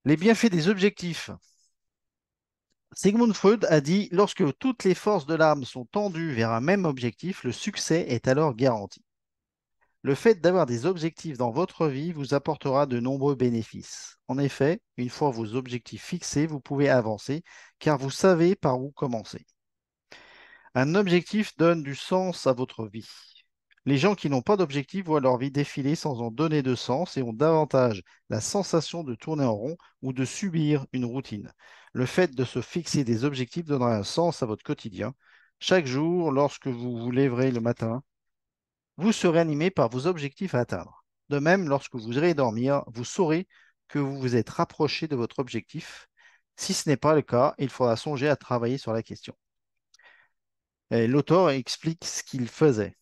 Les bienfaits des objectifs. Sigmund Freud a dit, lorsque toutes les forces de l'âme sont tendues vers un même objectif, le succès est alors garanti. Le fait d'avoir des objectifs dans votre vie vous apportera de nombreux bénéfices. En effet, une fois vos objectifs fixés, vous pouvez avancer car vous savez par où commencer. Un objectif donne du sens à votre vie. Les gens qui n'ont pas d'objectif voient leur vie défiler sans en donner de sens et ont davantage la sensation de tourner en rond ou de subir une routine. Le fait de se fixer des objectifs donnera un sens à votre quotidien. Chaque jour, lorsque vous vous lèverez le matin, vous serez animé par vos objectifs à atteindre. De même, lorsque vous irez dormir, vous saurez que vous vous êtes rapproché de votre objectif. Si ce n'est pas le cas, il faudra songer à travailler sur la question. Et l'auteur explique ce qu'il faisait.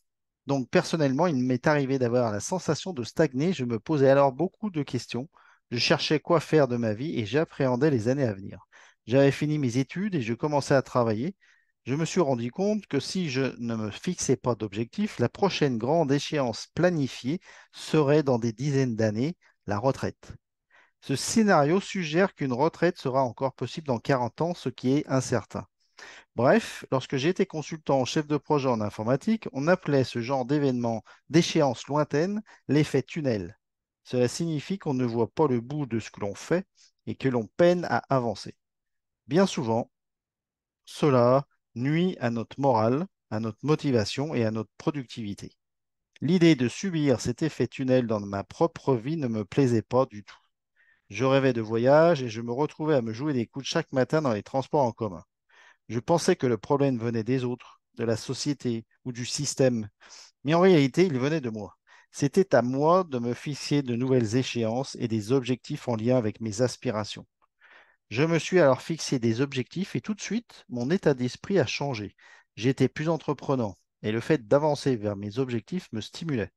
Donc personnellement, il m'est arrivé d'avoir la sensation de stagner. Je me posais alors beaucoup de questions. Je cherchais quoi faire de ma vie et j'appréhendais les années à venir. J'avais fini mes études et je commençais à travailler. Je me suis rendu compte que si je ne me fixais pas d'objectif, la prochaine grande échéance planifiée serait dans des dizaines d'années, la retraite. Ce scénario suggère qu'une retraite sera encore possible dans 40 ans, ce qui est incertain. Bref, lorsque j'étais consultant chef de projet en informatique, on appelait ce genre d'événement d'échéance lointaine l'effet tunnel. Cela signifie qu'on ne voit pas le bout de ce que l'on fait et que l'on peine à avancer. Bien souvent, cela nuit à notre morale, à notre motivation et à notre productivité. L'idée de subir cet effet tunnel dans ma propre vie ne me plaisait pas du tout. Je rêvais de voyage et je me retrouvais à me jouer des coudes chaque matin dans les transports en commun. Je pensais que le problème venait des autres, de la société ou du système, mais en réalité, il venait de moi. C'était à moi de me fixer de nouvelles échéances et des objectifs en lien avec mes aspirations. Je me suis alors fixé des objectifs et tout de suite, mon état d'esprit a changé. J'étais plus entreprenant et le fait d'avancer vers mes objectifs me stimulait.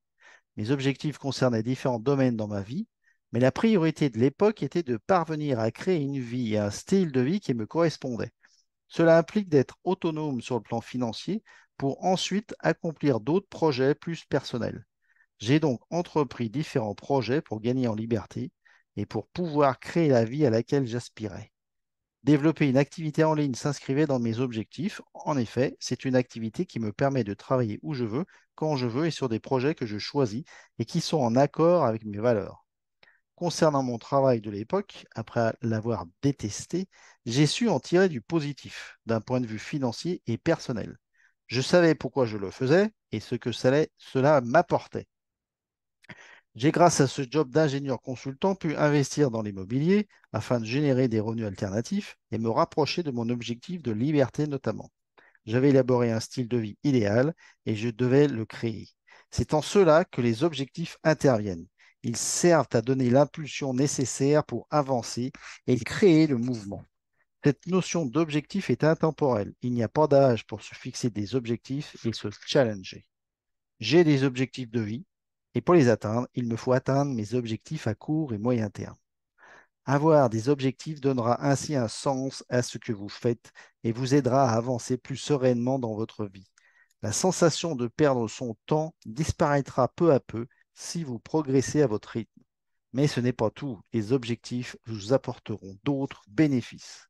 Mes objectifs concernaient différents domaines dans ma vie, mais la priorité de l'époque était de parvenir à créer une vie et un style de vie qui me correspondaient. Cela implique d'être autonome sur le plan financier pour ensuite accomplir d'autres projets plus personnels. J'ai donc entrepris différents projets pour gagner en liberté et pour pouvoir créer la vie à laquelle j'aspirais. Développer une activité en ligne s'inscrivait dans mes objectifs. En effet, c'est une activité qui me permet de travailler où je veux, quand je veux et sur des projets que je choisis et qui sont en accord avec mes valeurs. Concernant mon travail de l'époque, après l'avoir détesté, j'ai su en tirer du positif d'un point de vue financier et personnel. Je savais pourquoi je le faisais et ce que cela m'apportait. J'ai, grâce à ce job d'ingénieur consultant, pu investir dans l'immobilier afin de générer des revenus alternatifs et me rapprocher de mon objectif de liberté notamment. J'avais élaboré un style de vie idéal et je devais le créer. C'est en cela que les objectifs interviennent. Ils servent à donner l'impulsion nécessaire pour avancer et créer le mouvement. Cette notion d'objectif est intemporelle. Il n'y a pas d'âge pour se fixer des objectifs et se challenger. J'ai des objectifs de vie et pour les atteindre, il me faut atteindre mes objectifs à court et moyen terme. Avoir des objectifs donnera ainsi un sens à ce que vous faites et vous aidera à avancer plus sereinement dans votre vie. La sensation de perdre son temps disparaîtra peu à peu si vous progressez à votre rythme. Mais ce n'est pas tout. Les objectifs vous apporteront d'autres bénéfices.